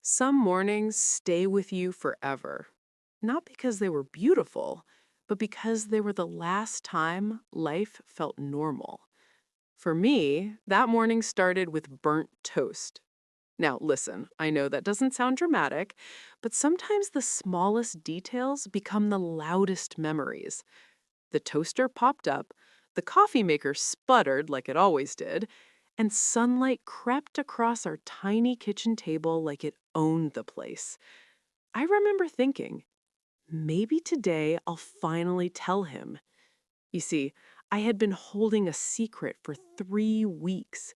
Some mornings stay with you forever, not because they were beautiful, but because they were the last time life felt normal. For me, that morning started with burnt toast. Now, listen, I know that doesn't sound dramatic, but sometimes the smallest details become the loudest memories. The toaster popped up, the coffee maker sputtered like it always did, and sunlight crept across our tiny kitchen table like it owned the place. I remember thinking, maybe today I'll finally tell him. You see, I had been holding a secret for 3 weeks.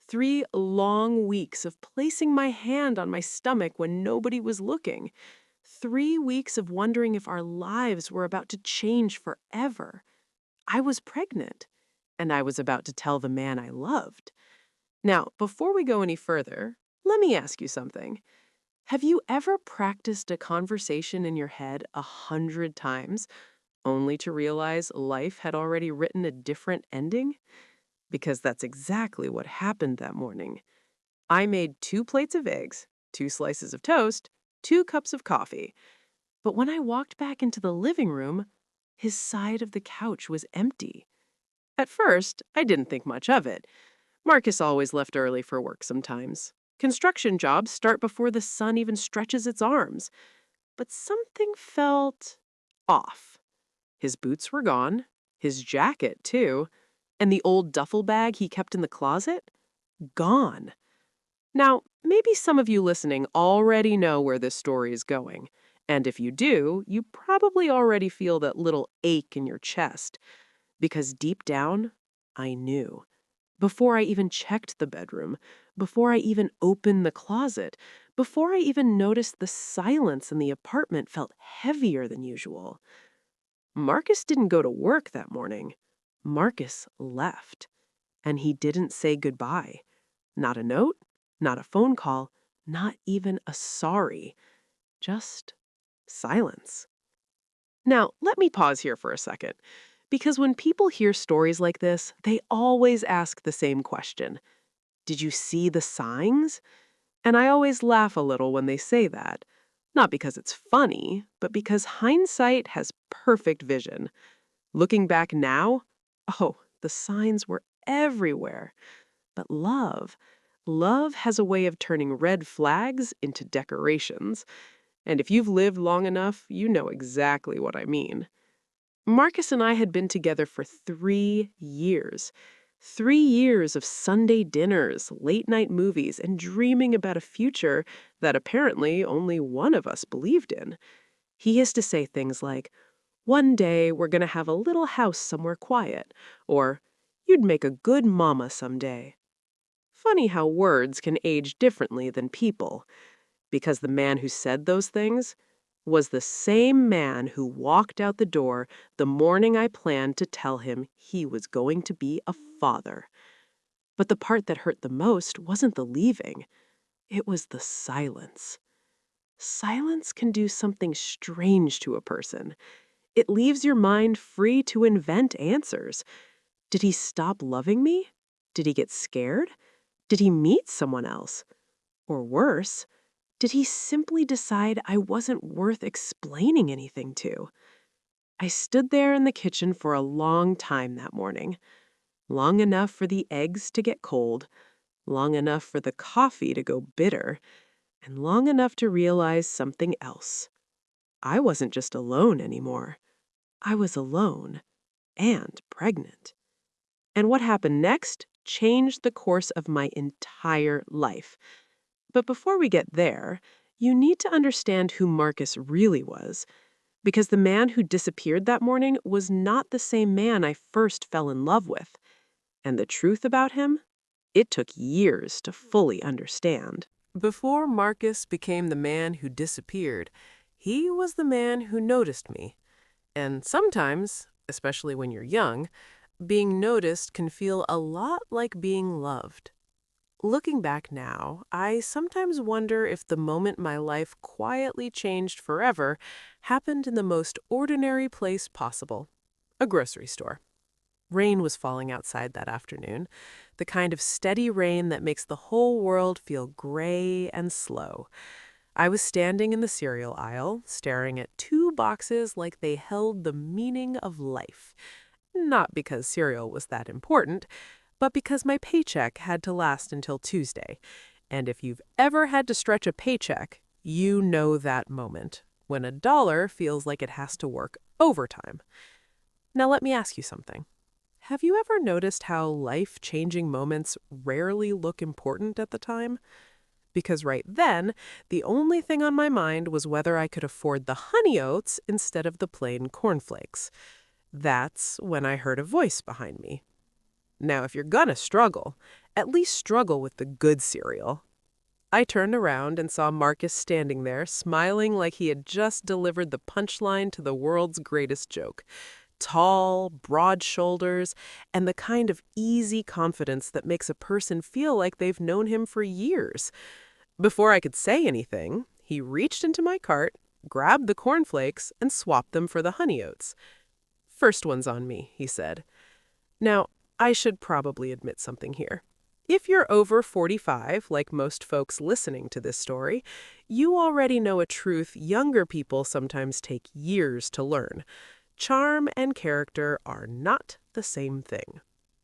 3 long weeks of placing my hand on my stomach when nobody was looking. 3 weeks of wondering if our lives were about to change forever. I was pregnant, and I was about to tell the man I loved. Now, before we go any further, let me ask you something. Have you ever practiced a conversation in your head 100 times, only to realize life had already written a different ending? Because that's exactly what happened that morning. I made 2 plates of eggs, 2 slices of toast, 2 cups of coffee. But when I walked back into the living room, his side of the couch was empty. At first, I didn't think much of it. Marcus always left early for work sometimes. Construction jobs start before the sun even stretches its arms. But something felt off. His boots were gone, his jacket, too, and the old duffel bag he kept in the closet? Gone. Now, maybe some of you listening already know where this story is going. And if you do, you probably already feel that little ache in your chest. Because deep down, I knew. Before I even checked the bedroom, before I even opened the closet, before I even noticed the silence in the apartment felt heavier than usual. Marcus didn't go to work that morning. Marcus left. And he didn't say goodbye. Not a note, not a phone call, not even a sorry. Just silence. Now, let me pause here for a second, because when people hear stories like this, they always ask the same question. Did you see the signs? And I always laugh a little when they say that. Not because it's funny, but because hindsight has perfect vision. Looking back now, oh, the signs were everywhere. But love has a way of turning red flags into decorations. And if you've lived long enough, you know exactly what I mean. Marcus and I had been together for 3 years. 3 years of Sunday dinners, late night movies, and dreaming about a future that apparently only one of us believed in. He used to say things like, "One day we're going to have a little house somewhere quiet," or, "You'd make a good mama someday." Funny how words can age differently than people, because the man who said those things was the same man who walked out the door the morning I planned to tell him he was going to be a father. But the part that hurt the most wasn't the leaving, it was the silence. Silence can do something strange to a person. It leaves your mind free to invent answers. Did he stop loving me? Did he get scared? Did he meet someone else? Or worse, did he simply decide I wasn't worth explaining anything to? I stood there in the kitchen for a long time that morning. Long enough for the eggs to get cold, long enough for the coffee to go bitter, and long enough to realize something else. I wasn't just alone anymore. I was alone and pregnant. And what happened next changed the course of my entire life. But before we get there, you need to understand who Marcus really was, because the man who disappeared that morning was not the same man I first fell in love with. And the truth about him? It took years to fully understand. Before Marcus became the man who disappeared, he was the man who noticed me. And sometimes, especially when you're young, being noticed can feel a lot like being loved. Looking back now, I sometimes wonder if the moment my life quietly changed forever happened in the most ordinary place possible, a grocery store. Rain was falling outside that afternoon, the kind of steady rain that makes the whole world feel gray and slow. I was standing in the cereal aisle, staring at two boxes like they held the meaning of life. Not because cereal was that important, but because my paycheck had to last until Tuesday. And if you've ever had to stretch a paycheck, you know that moment, when a dollar feels like it has to work overtime. Now let me ask you something. Have you ever noticed how life-changing moments rarely look important at the time? Because right then, the only thing on my mind was whether I could afford the honey oats instead of the plain cornflakes. That's when I heard a voice behind me. Now, if you're gonna struggle, at least struggle with the good cereal. I turned around and saw Marcus standing there, smiling like he had just delivered the punchline to the world's greatest joke. Tall, broad shoulders, and the kind of easy confidence that makes a person feel like they've known him for years. Before I could say anything, he reached into my cart, grabbed the cornflakes, and swapped them for the honey oats. "First one's on me," he said. Now, I should probably admit something here. If you're over 45, like most folks listening to this story, you already know a truth younger people sometimes take years to learn. Charm and character are not the same thing.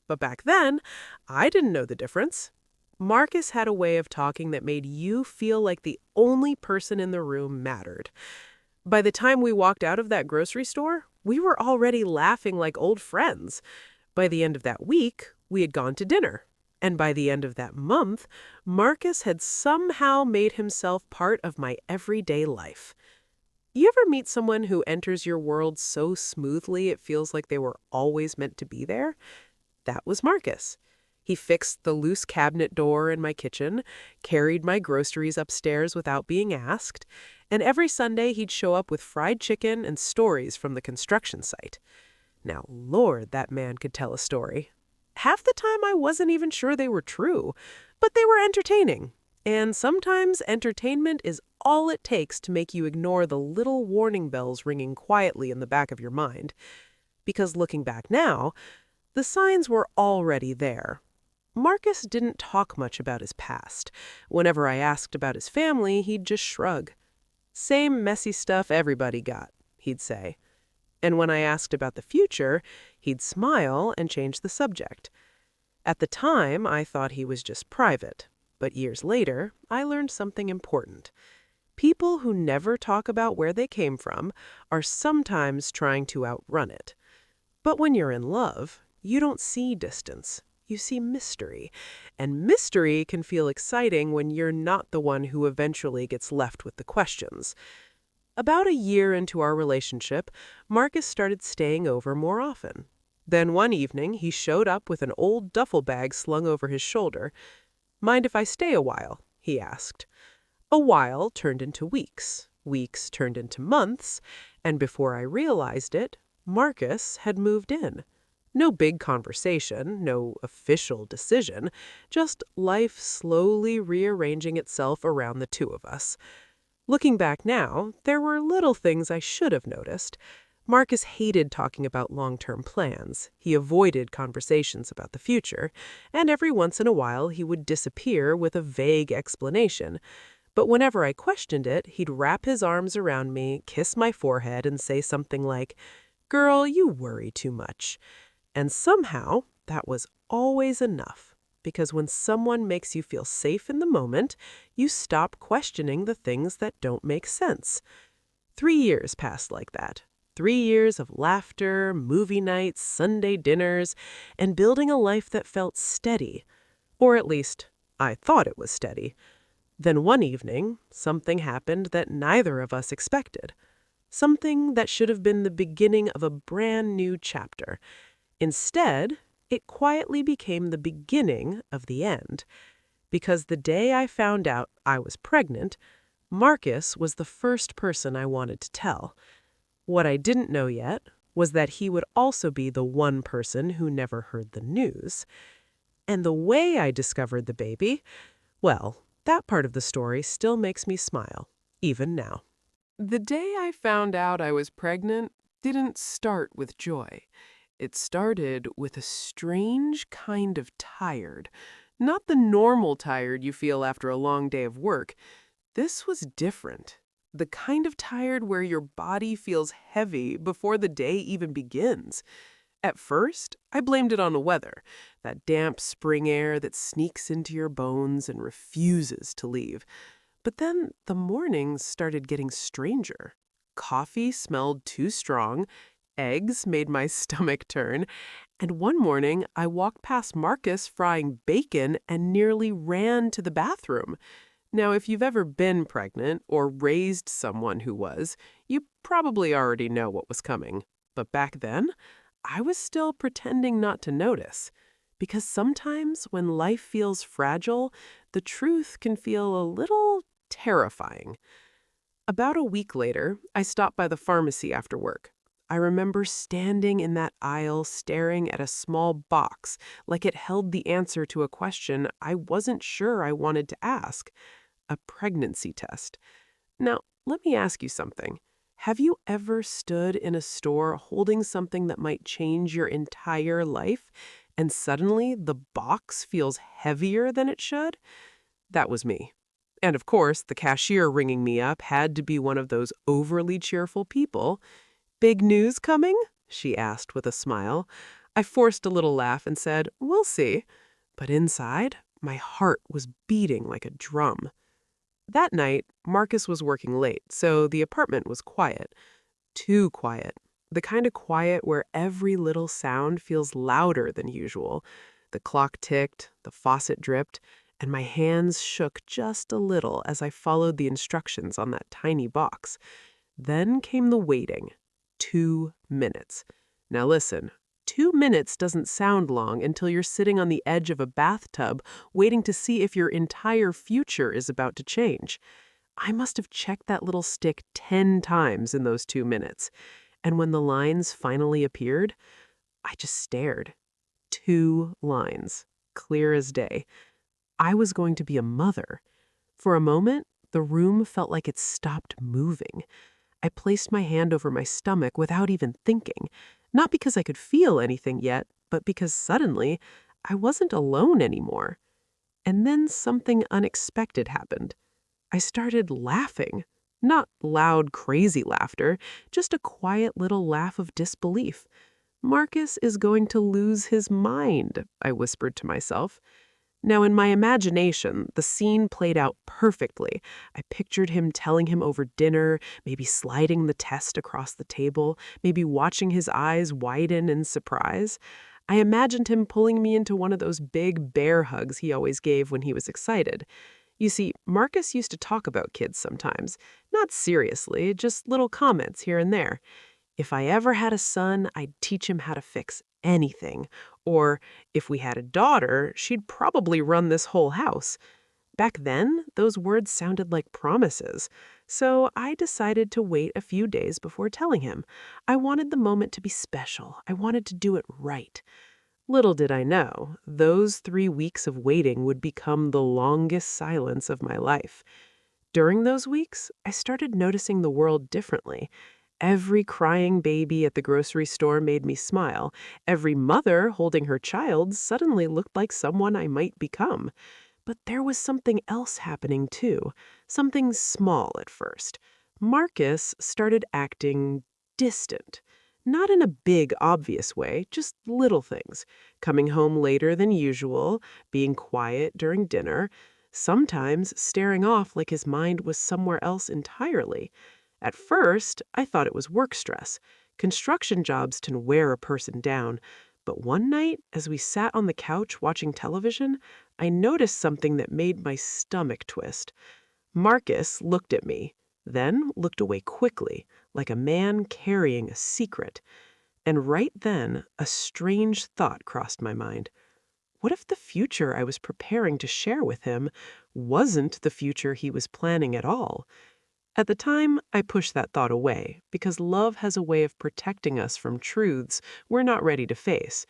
But back then, I didn't know the difference. Marcus had a way of talking that made you feel like the only person in the room mattered. By the time we walked out of that grocery store, we were already laughing like old friends. By the end of that week, we had gone to dinner. And by the end of that month, Marcus had somehow made himself part of my everyday life. You ever meet someone who enters your world so smoothly it feels like they were always meant to be there? That was Marcus. He fixed the loose cabinet door in my kitchen, carried my groceries upstairs without being asked, and every Sunday he'd show up with fried chicken and stories from the construction site. Now, Lord, that man could tell a story. Half the time I wasn't even sure they were true, but they were entertaining. And sometimes entertainment is all it takes to make you ignore the little warning bells ringing quietly in the back of your mind. Because looking back now, the signs were already there. Marcus didn't talk much about his past. Whenever I asked about his family, he'd just shrug. "Same messy stuff everybody got," he'd say. And when I asked about the future, he'd smile and change the subject. At the time, I thought he was just private. But years later, I learned something important. People who never talk about where they came from are sometimes trying to outrun it. But when you're in love, you don't see distance. You see mystery. And mystery can feel exciting when you're not the one who eventually gets left with the questions. About a year into our relationship, Marcus started staying over more often. Then one evening, he showed up with an old duffel bag slung over his shoulder. "Mind if I stay a while?" he asked. A while turned into weeks. Weeks turned into months. And before I realized it, Marcus had moved in. No big conversation, no official decision, just life slowly rearranging itself around the two of us. Looking back now, there were little things I should have noticed. Marcus hated talking about long-term plans. He avoided conversations about the future, and every once in a while he would disappear with a vague explanation. But whenever I questioned it, he'd wrap his arms around me, kiss my forehead, and say something like, "Girl, you worry too much." And somehow, that was always enough. Because when someone makes you feel safe in the moment, you stop questioning the things that don't make sense. 3 years passed like that. 3 years of laughter, movie nights, Sunday dinners, and building a life that felt steady. Or at least, I thought it was steady. Then one evening, something happened that neither of us expected. Something that should have been the beginning of a brand new chapter. Instead, it quietly became the beginning of the end. Because the day I found out I was pregnant, Marcus was the first person I wanted to tell. What I didn't know yet was that he would also be the one person who never heard the news. And the way I discovered the baby, well, that part of the story still makes me smile, even now. The day I found out I was pregnant didn't start with joy. It started with a strange kind of tired. Not the normal tired you feel after a long day of work. This was different. The kind of tired where your body feels heavy before the day even begins. At first, I blamed it on the weather, that damp spring air that sneaks into your bones and refuses to leave. But then the mornings started getting stranger. Coffee smelled too strong, eggs made my stomach turn, and one morning I walked past Marcus frying bacon and nearly ran to the bathroom. Now, if you've ever been pregnant or raised someone who was, you probably already know what was coming. But back then, I was still pretending not to notice. Because sometimes when life feels fragile, the truth can feel a little terrifying. About a week later, I stopped by the pharmacy after work. I remember standing in that aisle staring at a small box like it held the answer to a question I wasn't sure I wanted to ask. A pregnancy test. Now, let me ask you something. Have you ever stood in a store holding something that might change your entire life, and suddenly the box feels heavier than it should? That was me. And of course, the cashier ringing me up had to be one of those overly cheerful people. "Big news coming?" she asked with a smile. I forced a little laugh and said, "We'll see." But inside, my heart was beating like a drum. That night, Marcus was working late, so the apartment was quiet. Too quiet. The kind of quiet where every little sound feels louder than usual. The clock ticked, the faucet dripped, and my hands shook just a little as I followed the instructions on that tiny box. Then came the waiting. 2 minutes. Now listen, 2 minutes doesn't sound long until you're sitting on the edge of a bathtub waiting to see if your entire future is about to change. I must have checked that little stick 10 times in those 2 minutes. And when the lines finally appeared, I just stared. 2 lines. Clear as day. I was going to be a mother. For a moment, the room felt like it stopped moving. I placed my hand over my stomach without even thinking, not because I could feel anything yet, but because suddenly I wasn't alone anymore. And then something unexpected happened. I started laughing. Not loud, crazy laughter, just a quiet little laugh of disbelief. "Marcus is going to lose his mind," I whispered to myself. Now, in my imagination, the scene played out perfectly. I pictured him telling him over dinner, maybe sliding the test across the table, maybe watching his eyes widen in surprise. I imagined him pulling me into one of those big bear hugs he always gave when he was excited. You see, Marcus used to talk about kids sometimes. Not seriously, just little comments here and there. If I ever had a son, I'd teach him how to fix anything. Or if we had a daughter, she'd probably run this whole house. Back then, those words sounded like promises. So I decided to wait a few days before telling him. I wanted the moment to be special. I wanted to do it right. Little did I know, those 3 weeks of waiting would become the longest silence of my life. During those weeks, I started noticing the world differently. Every crying baby at the grocery store made me smile. Every mother holding her child suddenly looked like someone I might become. But there was something else happening too, something small at first. Marcus started acting distant. Not in a big, obvious way, just little things. Coming home later than usual, being quiet during dinner, sometimes staring off like his mind was somewhere else entirely. At first, I thought it was work stress. Construction jobs can wear a person down. But one night, as we sat on the couch watching television, I noticed something that made my stomach twist. Marcus looked at me, then looked away quickly, like a man carrying a secret. And right then, a strange thought crossed my mind. What if the future I was preparing to share with him wasn't the future he was planning at all? At the time, I pushed that thought away because love has a way of protecting us from truths we're not ready to face.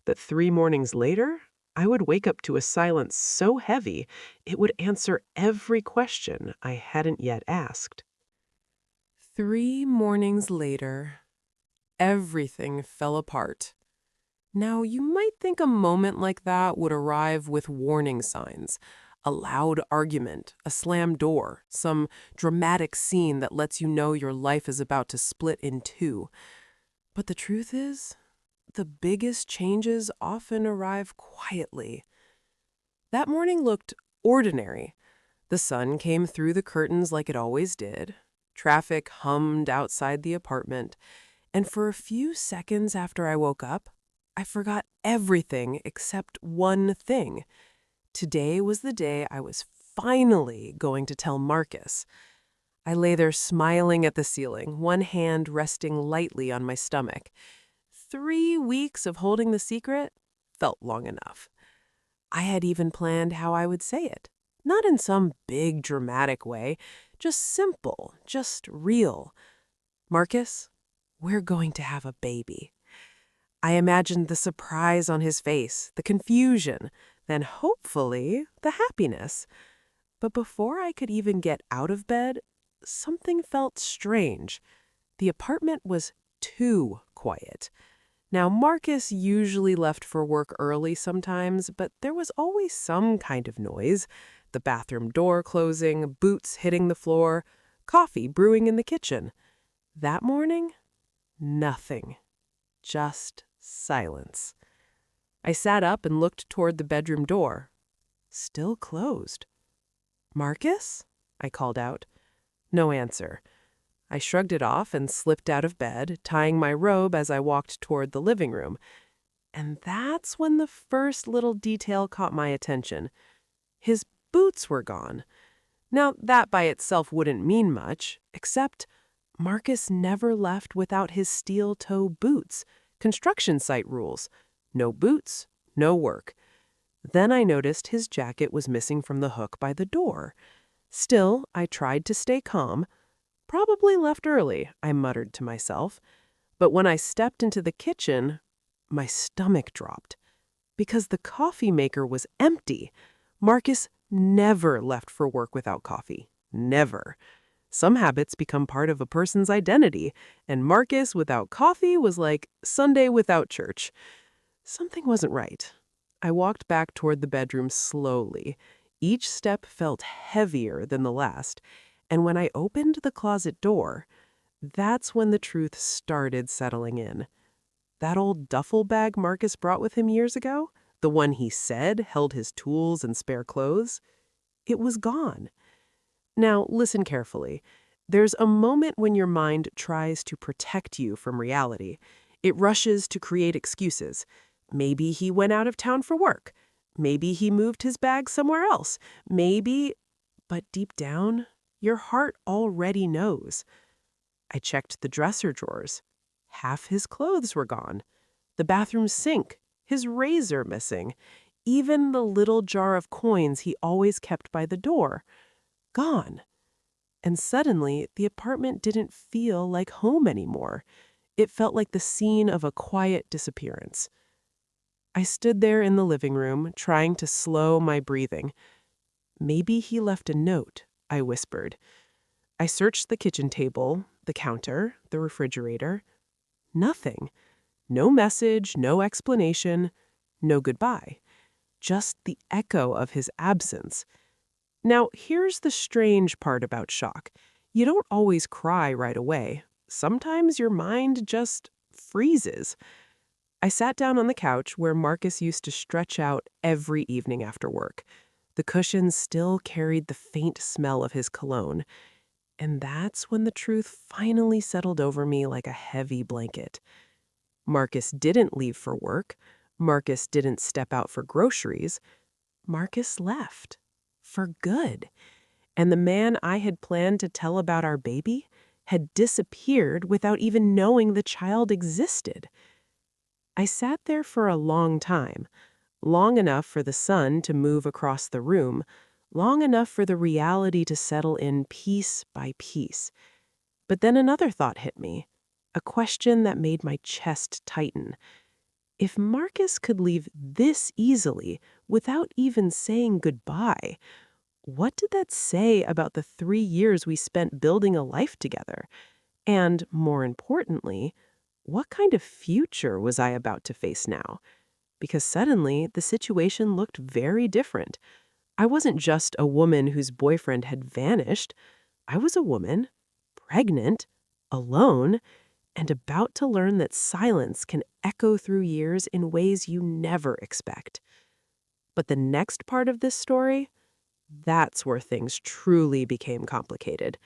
But 3 mornings later, I would wake up to a silence so heavy it would answer every question I hadn't yet asked. 3 mornings later, everything fell apart. Now, you might think a moment like that would arrive with warning signs. A loud argument, a slammed door, some dramatic scene that lets you know your life is about to split in two. But the truth is, the biggest changes often arrive quietly. That morning looked ordinary. The sun came through the curtains like it always did. Traffic hummed outside the apartment. And for a few seconds after I woke up, I forgot everything except one thing. Today was the day I was finally going to tell Marcus. I lay there smiling at the ceiling, one hand resting lightly on my stomach. 3 weeks of holding the secret felt long enough. I had even planned how I would say it. Not in some big dramatic way, just simple, just real. Marcus, we're going to have a baby. I imagined the surprise on his face, the confusion, then hopefully the happiness. But before I could even get out of bed, something felt strange. The apartment was too quiet. Now, Marcus usually left for work early sometimes, but there was always some kind of noise. The bathroom door closing, boots hitting the floor, coffee brewing in the kitchen. That morning, nothing. Just silence. I sat up and looked toward the bedroom door. Still closed. "Marcus?" I called out. No answer. I shrugged it off and slipped out of bed, tying my robe as I walked toward the living room. And that's when the first little detail caught my attention. His boots were gone. Now, that by itself wouldn't mean much, except Marcus never left without his steel-toe boots. Construction site rules. No boots, no work. Then I noticed his jacket was missing from the hook by the door. Still, I tried to stay calm. "Probably left early," I muttered to myself. But when I stepped into the kitchen, my stomach dropped. Because the coffee maker was empty. Marcus never left for work without coffee. Never. Some habits become part of a person's identity, and Marcus without coffee was like Sunday without church. Something wasn't right. I walked back toward the bedroom slowly. Each step felt heavier than the last, and when I opened the closet door, that's when the truth started settling in. That old duffel bag Marcus brought with him years ago, the one he said held his tools and spare clothes, it was gone. Now, listen carefully. There's a moment when your mind tries to protect you from reality. It rushes to create excuses. Maybe he went out of town for work. Maybe he moved his bag somewhere else. Maybe... But deep down, your heart already knows. I checked the dresser drawers. Half his clothes were gone. The bathroom sink, his razor missing. Even the little jar of coins he always kept by the door. Gone. And suddenly, the apartment didn't feel like home anymore. It felt like the scene of a quiet disappearance. I stood there in the living room, trying to slow my breathing. "Maybe he left a note," I whispered. I searched the kitchen table, the counter, the refrigerator. Nothing. No message, no explanation, no goodbye. Just the echo of his absence. Now, here's the strange part about shock. You don't always cry right away. Sometimes your mind just freezes. I sat down on the couch where Marcus used to stretch out every evening after work. The cushions still carried the faint smell of his cologne. And that's when the truth finally settled over me like a heavy blanket. Marcus didn't leave for work. Marcus didn't step out for groceries. Marcus left. For good. And the man I had planned to tell about our baby had disappeared without even knowing the child existed. I sat there for a long time, long enough for the sun to move across the room, long enough for the reality to settle in piece by piece. But then another thought hit me, a question that made my chest tighten. If Marcus could leave this easily without even saying goodbye, what did that say about the 3 years we spent building a life together? And, more importantly, what kind of future was I about to face now? Because suddenly, the situation looked very different. I wasn't just a woman whose boyfriend had vanished. I was a woman, pregnant, alone, and about to learn that silence can echo through years in ways you never expect. But the next part of this story, that's where things truly became complicated.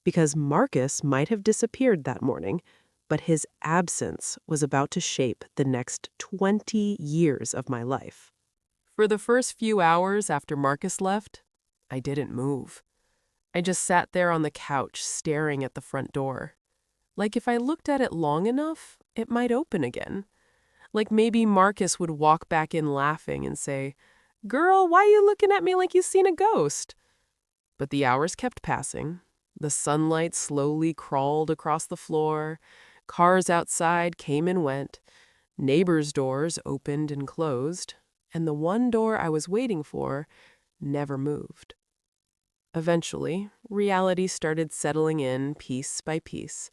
Because Marcus might have disappeared that morning, but his absence was about to shape the next 20 years of my life. For the first few hours after Marcus left, I didn't move. I just sat there on the couch staring at the front door. Like if I looked at it long enough, it might open again. Like maybe Marcus would walk back in laughing and say, "Girl, why you looking at me like you seen a ghost?" But the hours kept passing. The sunlight slowly crawled across the floor. Cars outside came and went. Neighbors' doors opened and closed. And the one door I was waiting for never moved. Eventually, reality started settling in piece by piece.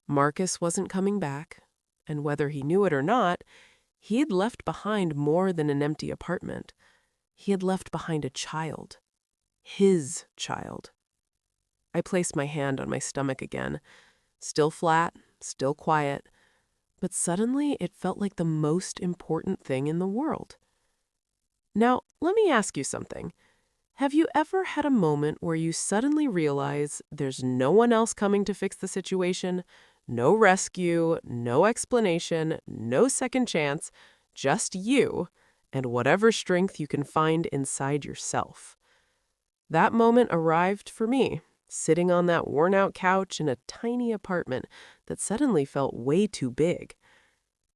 Marcus wasn't coming back, and whether he knew it or not, he had left behind more than an empty apartment. He had left behind a child. His child. I placed my hand on my stomach again, still flat, still quiet, but suddenly it felt like the most important thing in the world. Now, let me ask you something. Have you ever had a moment where you suddenly realize there's no one else coming to fix the situation, no rescue, no explanation, no second chance, just you and whatever strength you can find inside yourself? That moment arrived for me, sitting on that worn-out couch in a tiny apartment that suddenly felt way too big.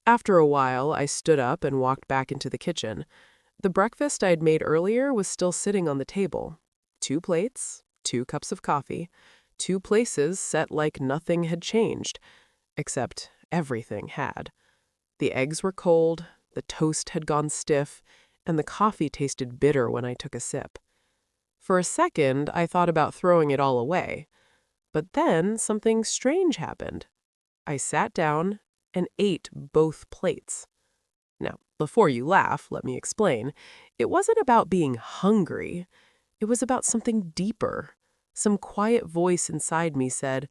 After a while, I stood up and walked back into the kitchen. The breakfast I had made earlier was still sitting on the table. 2 plates, 2 cups of coffee, 2 places set like nothing had changed, except everything had. The eggs were cold, the toast had gone stiff, and the coffee tasted bitter when I took a sip. For a second, I thought about throwing it all away. But then something strange happened. I sat down and ate both plates. Now, before you laugh, let me explain. It wasn't about being hungry. It was about something deeper. Some quiet voice inside me said,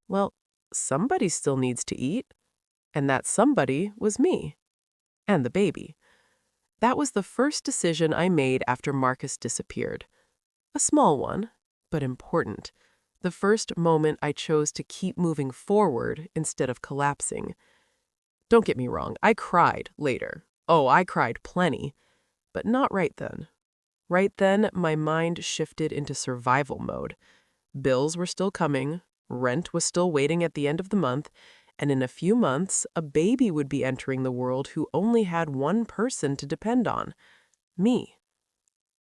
well, somebody still needs to eat. And that somebody was me. And the baby. That was the first decision I made after Marcus disappeared. A small one, but important. The first moment I chose to keep moving forward instead of collapsing. Don't get me wrong, I cried later. Oh, I cried plenty. But not right then. Right then, my mind shifted into survival mode. Bills were still coming, rent was still waiting at the end of the month, and in a few months, a baby would be entering the world who only had one person to depend on. Me.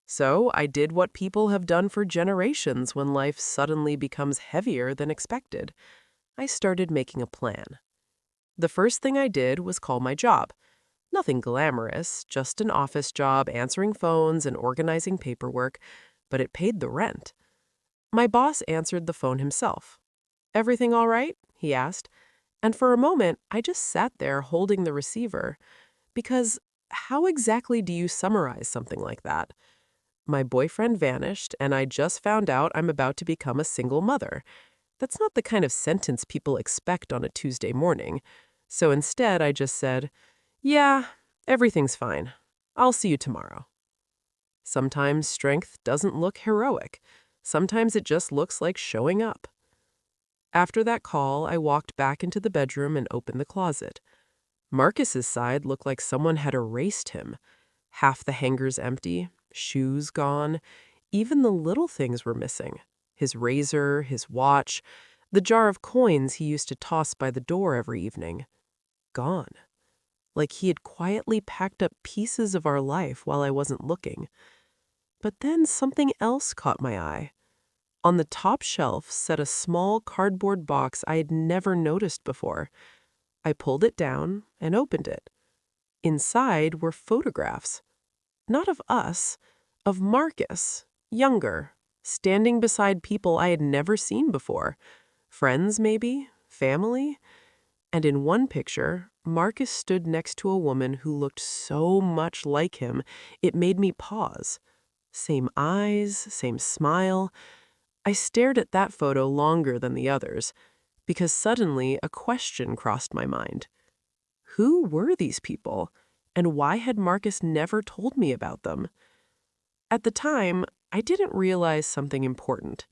So I did what people have done for generations when life suddenly becomes heavier than expected. I started making a plan. The first thing I did was call my job. Nothing glamorous, just an office job answering phones and organizing paperwork, but it paid the rent. My boss answered the phone himself. "Everything all right?" he asked. And for a moment, I just sat there holding the receiver. Because how exactly do you summarize something like that? My boyfriend vanished, and I just found out I'm about to become a single mother. That's not the kind of sentence people expect on a Tuesday morning. So instead, I just said, "Yeah, everything's fine. I'll see you tomorrow." Sometimes strength doesn't look heroic. Sometimes it just looks like showing up. After that call, I walked back into the bedroom and opened the closet. Marcus's side looked like someone had erased him. Half the hangers empty, shoes gone. Even the little things were missing. His razor, his watch, the jar of coins he used to toss by the door every evening. Gone. Like he had quietly packed up pieces of our life while I wasn't looking. But then something else caught my eye. On the top shelf sat a small cardboard box I had never noticed before. I pulled it down and opened it. Inside were photographs. Not of us, of Marcus, younger, standing beside people I had never seen before. Friends, maybe? Family? And in one picture, Marcus stood next to a woman who looked so much like him, it made me pause. Same eyes, same smile. I stared at that photo longer than the others, because suddenly a question crossed my mind. Who were these people, and why had Marcus never told me about them? At the time, I didn't realize something important.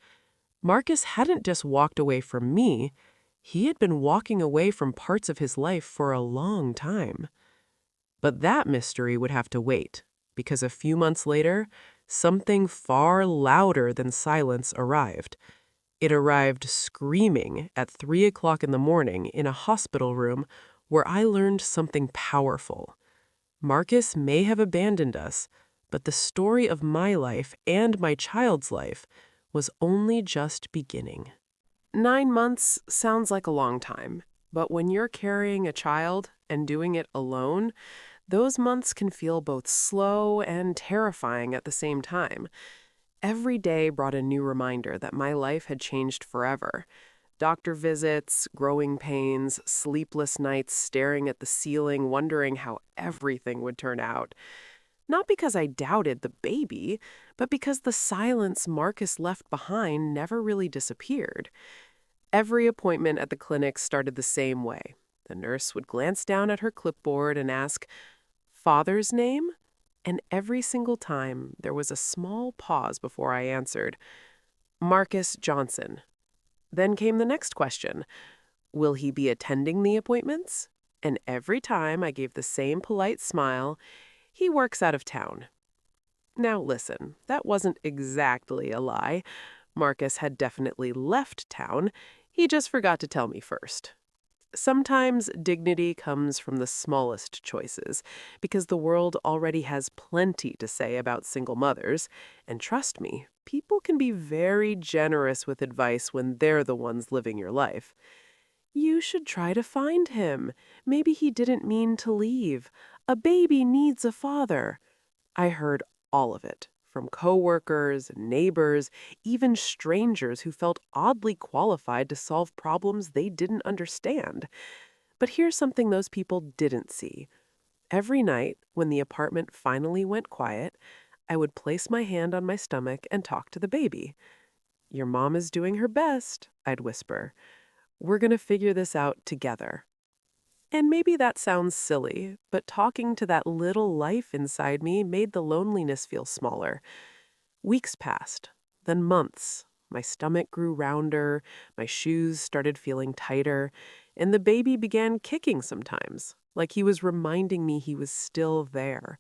Marcus hadn't just walked away from me, he had been walking away from parts of his life for a long time. But that mystery would have to wait, because a few months later, something far louder than silence arrived. It arrived screaming at 3 o'clock in the morning in a hospital room where I learned something powerful. Marcus may have abandoned us, but the story of my life and my child's life was only just beginning. 9 months sounds like a long time, but when you're carrying a child and doing it alone, those months can feel both slow and terrifying at the same time. Every day brought a new reminder that my life had changed forever. Doctor visits, growing pains, sleepless nights staring at the ceiling, wondering how everything would turn out. Not because I doubted the baby, but because the silence Marcus left behind never really disappeared. Every appointment at the clinic started the same way. The nurse would glance down at her clipboard and ask, "Father's name?" And every single time, there was a small pause before I answered, "Marcus Johnson." Then came the next question, "Will he be attending the appointments?" And every time I gave the same polite smile, "He works out of town." Now listen, that wasn't exactly a lie. Marcus had definitely left town. He just forgot to tell me first. Sometimes dignity comes from the smallest choices, because the world already has plenty to say about single mothers. And trust me, people can be very generous with advice when they're the ones living your life. "You should try to find him. Maybe he didn't mean to leave. A baby needs a father." I heard all of it, from coworkers, neighbors, even strangers who felt oddly qualified to solve problems they didn't understand. But here's something those people didn't see. Every night, when the apartment finally went quiet, I would place my hand on my stomach and talk to the baby. "Your mom is doing her best," I'd whisper. "We're going to figure this out together." And maybe that sounds silly, but talking to that little life inside me made the loneliness feel smaller. Weeks passed, then months. My stomach grew rounder, my shoes started feeling tighter, and the baby began kicking sometimes, like he was reminding me he was still there.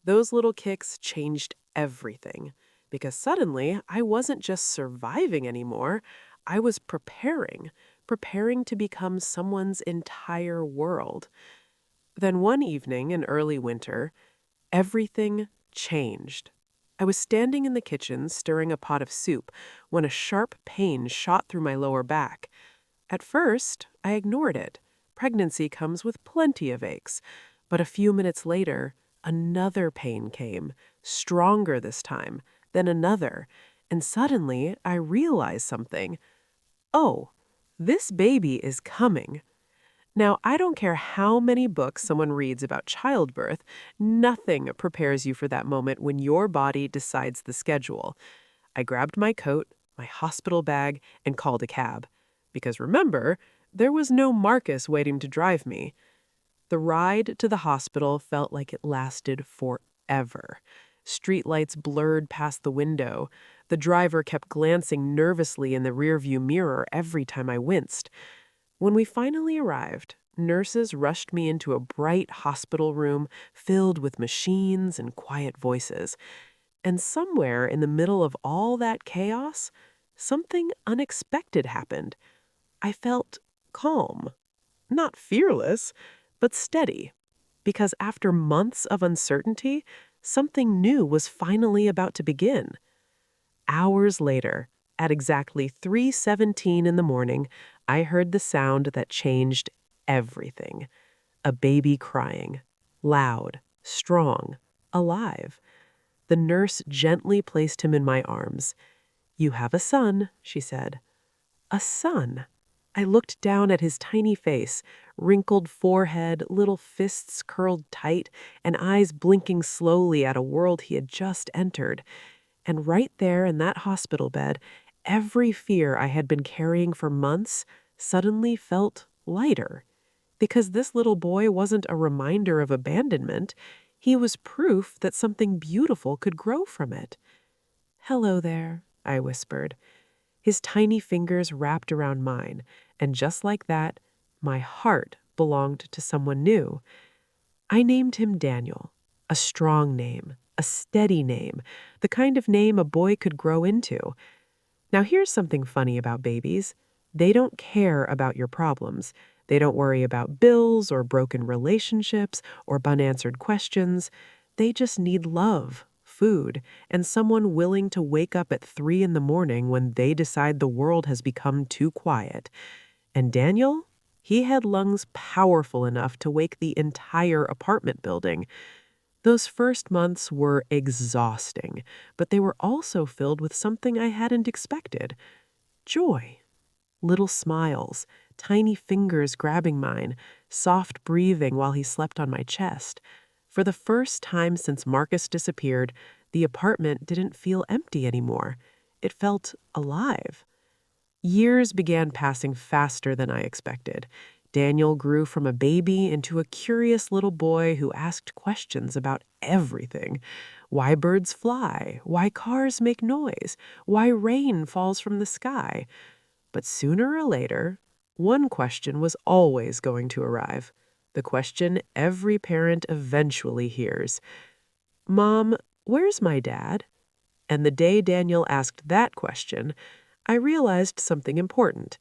Those little kicks changed everything, because suddenly I wasn't just surviving anymore, I was preparing to become someone's entire world. Then one evening in early winter, everything changed. I was standing in the kitchen stirring a pot of soup when a sharp pain shot through my lower back. At first, I ignored it. Pregnancy comes with plenty of aches. But a few minutes later, another pain came, stronger this time, then another. And suddenly, I realized something. Oh, this baby is coming. Now, I don't care how many books someone reads about childbirth, nothing prepares you for that moment when your body decides the schedule. I grabbed my coat, my hospital bag, and called a cab. Because remember, there was no Marcus waiting to drive me. The ride to the hospital felt like it lasted forever. Streetlights blurred past the window. The driver kept glancing nervously in the rearview mirror every time I winced. When we finally arrived, nurses rushed me into a bright hospital room filled with machines and quiet voices. And somewhere in the middle of all that chaos, something unexpected happened. I felt calm. Not fearless, but steady. Because after months of uncertainty, something new was finally about to begin. Hours later, at exactly 3:17 in the morning, I heard the sound that changed everything. A baby crying. Loud, strong, alive. The nurse gently placed him in my arms. "You have a son," she said. A son. I looked down at his tiny face, wrinkled forehead, little fists curled tight, and eyes blinking slowly at a world he had just entered. And right there in that hospital bed, every fear I had been carrying for months suddenly felt lighter. Because this little boy wasn't a reminder of abandonment, he was proof that something beautiful could grow from it. "Hello there," I whispered. His tiny fingers wrapped around mine, and just like that, my heart belonged to someone new. I named him Daniel, a strong name, a steady name, the kind of name a boy could grow into. Now, here's something funny about babies. They don't care about your problems. They don't worry about bills or broken relationships or unanswered questions. They just need love, food, and someone willing to wake up at 3 in the morning when they decide the world has become too quiet. And Daniel? He had lungs powerful enough to wake the entire apartment building. Those first months were exhausting, but they were also filled with something I hadn't expected: joy. Little smiles, tiny fingers grabbing mine, soft breathing while he slept on my chest. For the first time since Marcus disappeared, the apartment didn't feel empty anymore. It felt alive. Years began passing faster than I expected. Daniel grew from a baby into a curious little boy who asked questions about everything: why birds fly, why cars make noise, why rain falls from the sky. But sooner or later, one question was always going to arrive. The question every parent eventually hears: "Mom, where's my dad?" And the day Daniel asked that question, I realized something important.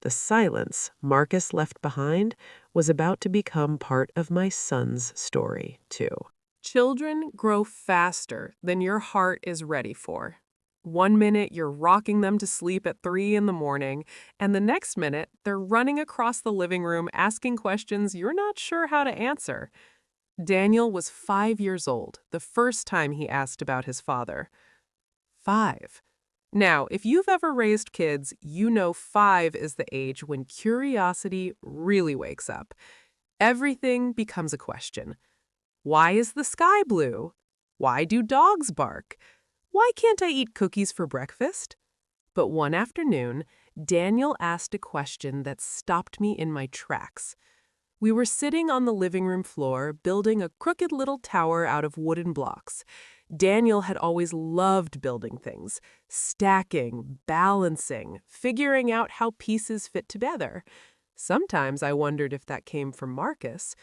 The silence Marcus left behind was about to become part of my son's story, too. Children grow faster than your heart is ready for. One minute you're rocking them to sleep at 3 in the morning, and the next minute they're running across the living room asking questions you're not sure how to answer. Daniel was 5 years old the first time he asked about his father. 5. Now, if you've ever raised kids, you know 5 is the age when curiosity really wakes up. Everything becomes a question. Why is the sky blue? Why do dogs bark? Why can't I eat cookies for breakfast? But one afternoon, Daniel asked a question that stopped me in my tracks. We were sitting on the living room floor, building a crooked little tower out of wooden blocks. Daniel had always loved building things, stacking, balancing, figuring out how pieces fit together. Sometimes I wondered if that came from Marcus,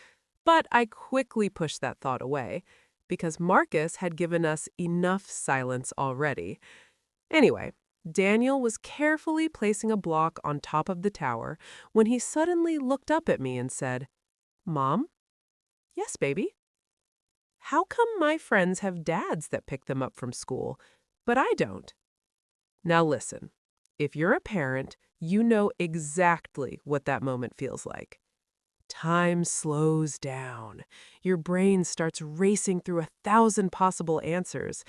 but I quickly pushed that thought away, because Marcus had given us enough silence already. Anyway, Daniel was carefully placing a block on top of the tower when he suddenly looked up at me and said, "Mom?" "Yes, baby." "How come my friends have dads that pick them up from school, but I don't?" Now listen, if you're a parent, you know exactly what that moment feels like. Time slows down. Your brain starts racing through 1,000 possible answers,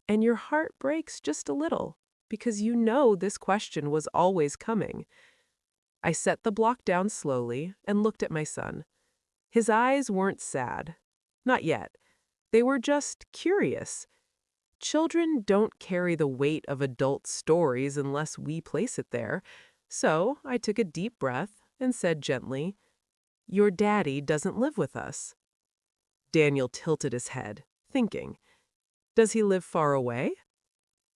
and your heart breaks just a little because you know this question was always coming. I set the block down slowly and looked at my son. His eyes weren't sad. Not yet. They were just curious. Children don't carry the weight of adult stories unless we place it there. So I took a deep breath and said gently, "Your daddy doesn't live with us." Daniel tilted his head, thinking, "Does he live far away?"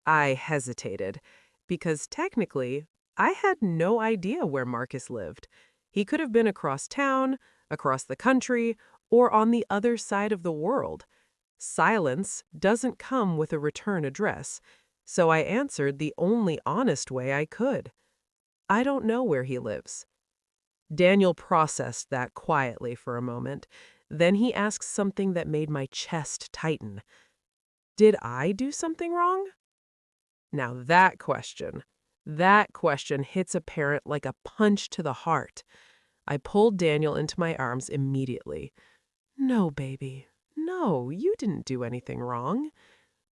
I hesitated, because technically, I had no idea where Marcus lived. He could have been across town, across the country, or on the other side of the world. Silence doesn't come with a return address, so I answered the only honest way I could. "I don't know where he lives." Daniel processed that quietly for a moment. Then he asked something that made my chest tighten. "Did I do something wrong?" Now that question hits a parent like a punch to the heart. I pulled Daniel into my arms immediately. "No, baby. No, you didn't do anything wrong."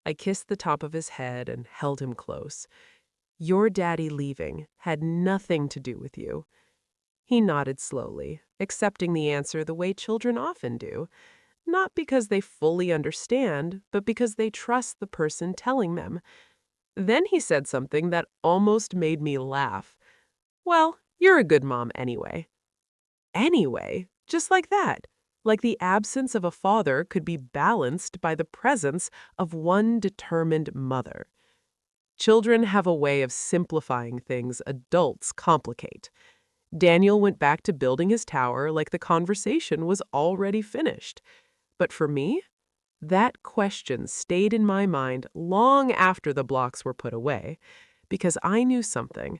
I kissed the top of his head and held him close. "Your daddy leaving had nothing to do with you." He nodded slowly, accepting the answer the way children often do, not because they fully understand, but because they trust the person telling them. Then he said something that almost made me laugh. Well, you're a good mom anyway. Anyway, just like that. Like the absence of a father could be balanced by the presence of one determined mother. Children have a way of simplifying things adults complicate. Daniel went back to building his tower like the conversation was already finished. But for me, that question stayed in my mind long after the blocks were put away, because I knew something.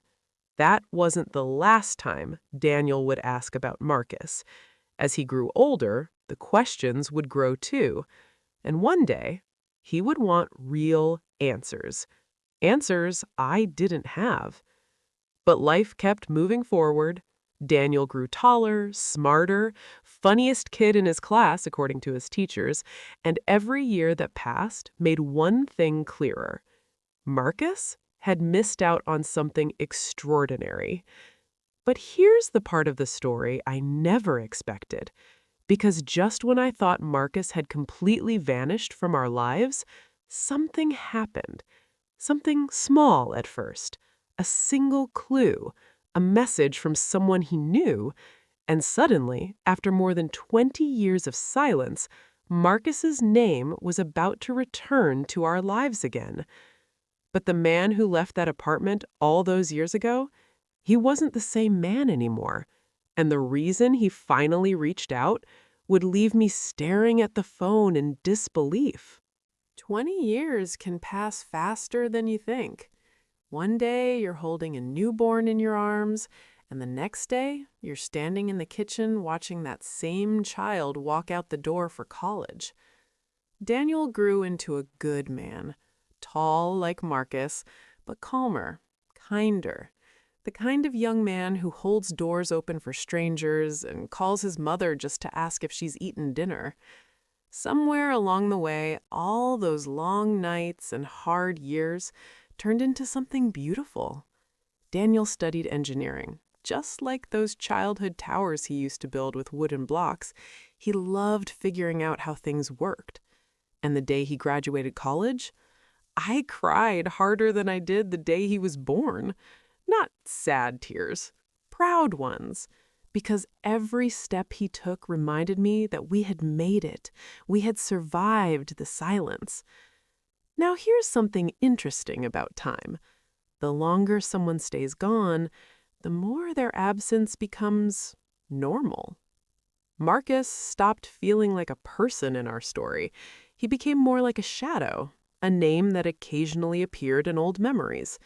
That wasn't the last time Daniel would ask about Marcus. As he grew older, the questions would grow too. And one day, he would want real answers. Answers I didn't have. But life kept moving forward. Daniel grew taller, smarter, funniest kid in his class, according to his teachers, and every year that passed made one thing clearer. Marcus had missed out on something extraordinary. But here's the part of the story I never expected. Because just when I thought Marcus had completely vanished from our lives, something happened. Something small at first. A single clue. A message from someone he knew. And suddenly, after more than 20 years of silence, Marcus's name was about to return to our lives again. But the man who left that apartment all those years ago, he wasn't the same man anymore. And the reason he finally reached out would leave me staring at the phone in disbelief. 20 years can pass faster than you think. One day you're holding a newborn in your arms, and the next day you're standing in the kitchen watching that same child walk out the door for college. Daniel grew into a good man, tall like Marcus, but calmer, kinder. The kind of young man who holds doors open for strangers and calls his mother just to ask if she's eaten dinner. Somewhere along the way, all those long nights and hard years turned into something beautiful. Daniel studied engineering. Just like those childhood towers he used to build with wooden blocks, he loved figuring out how things worked. And the day he graduated college, I cried harder than I did the day he was born. Not sad tears, proud ones. Because every step he took reminded me that we had made it. We had survived the silence. Now here's something interesting about time. The longer someone stays gone, the more their absence becomes normal. Marcus stopped feeling like a person in our story. He became more like a shadow, a name that occasionally appeared in old memories.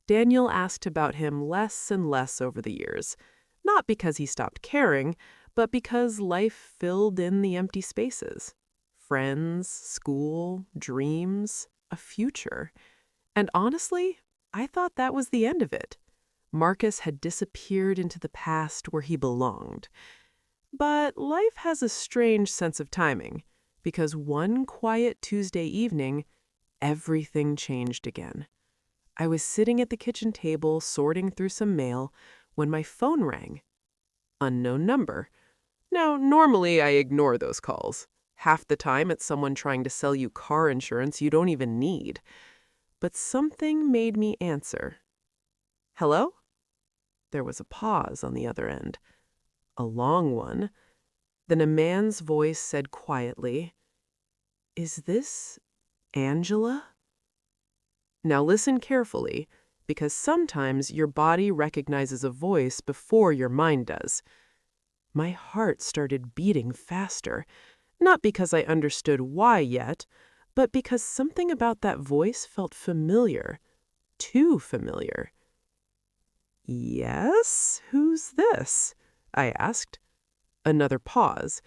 Daniel asked about him less and less over the years, not because he stopped caring, but because life filled in the empty spaces. Friends, school, dreams, a future. And honestly, I thought that was the end of it. Marcus had disappeared into the past where he belonged. But life has a strange sense of timing, because one quiet Tuesday evening, everything changed again. I was sitting at the kitchen table sorting through some mail when my phone rang. Unknown number. Now, normally I ignore those calls. Half the time it's someone trying to sell you car insurance you don't even need. But something made me answer. Hello? There was a pause on the other end. A long one. Then a man's voice said quietly, "Is this Angela?" Now listen carefully, because sometimes your body recognizes a voice before your mind does. My heart started beating faster, not because I understood why yet, but because something about that voice felt familiar, too familiar. "Yes? Who's this?" I asked. Another pause.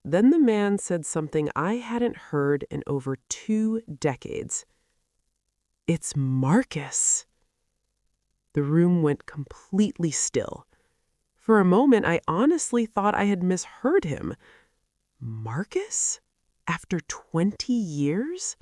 Then the man said something I hadn't heard in over 2 decades. "It's Marcus." The room went completely still. For a moment, I honestly thought I had misheard him. Marcus? After 20 years?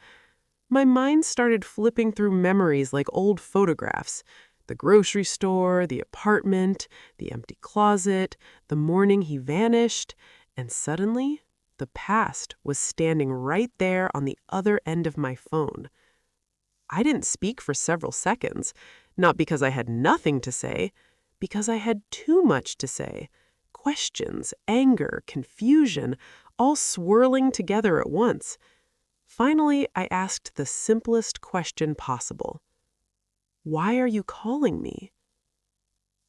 My mind started flipping through memories like old photographs. The grocery store, the apartment, the empty closet, the morning he vanished, and suddenly, the past was standing right there on the other end of my phone. I didn't speak for several seconds, not because I had nothing to say, because I had too much to say. Questions, anger, confusion, all swirling together at once. Finally, I asked the simplest question possible. Why are you calling me?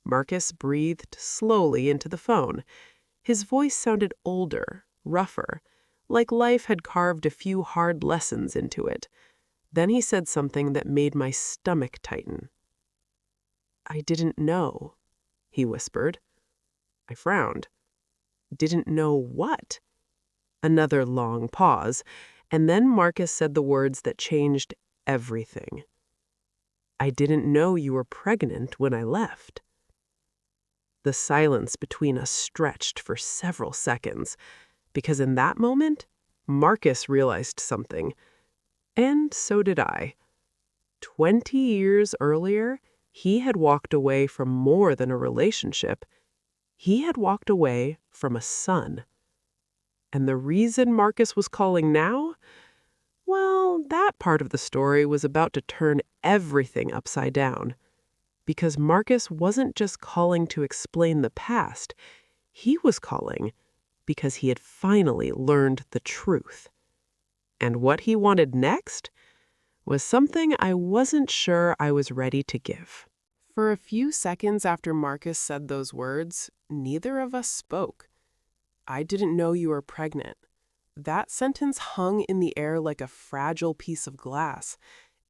Marcus breathed slowly into the phone. His voice sounded older, rougher, like life had carved a few hard lessons into it. Then he said something that made my stomach tighten. I didn't know, he whispered. I frowned. Didn't know what? Another long pause, and then Marcus said the words that changed everything. I didn't know you were pregnant when I left. The silence between us stretched for several seconds, because in that moment, Marcus realized something, and so did I. 20 years earlier, he had walked away from more than a relationship. He had walked away from a son. And the reason Marcus was calling now? Well, that part of the story was about to turn everything upside down. Because Marcus wasn't just calling to explain the past, he was calling because he had finally learned the truth. And what he wanted next was something I wasn't sure I was ready to give. For a few seconds after Marcus said those words, neither of us spoke. I didn't know you were pregnant. That sentence hung in the air like a fragile piece of glass.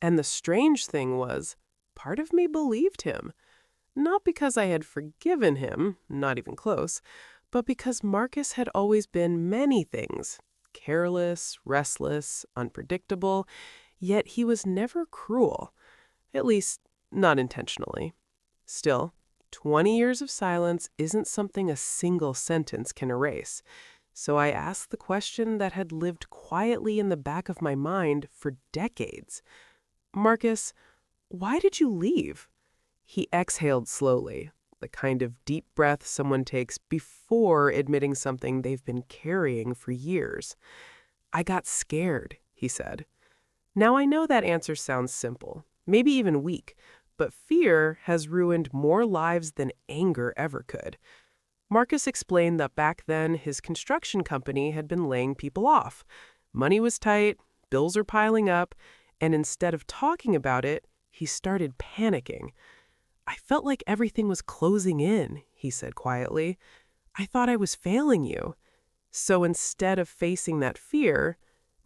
And the strange thing was, part of me believed him. Not because I had forgiven him, not even close, but because Marcus had always been many things. Careless, restless, unpredictable, yet he was never cruel. At least, not intentionally. Still, 20 years of silence isn't something a single sentence can erase. So I asked the question that had lived quietly in the back of my mind for decades. Marcus, why did you leave? He exhaled slowly, the kind of deep breath someone takes before admitting something they've been carrying for years. I got scared, he said. Now I know that answer sounds simple, maybe even weak, but fear has ruined more lives than anger ever could. Marcus explained that back then his construction company had been laying people off. Money was tight, bills were piling up, and instead of talking about it, he started panicking. I felt like everything was closing in, he said quietly. I thought I was failing you. So instead of facing that fear,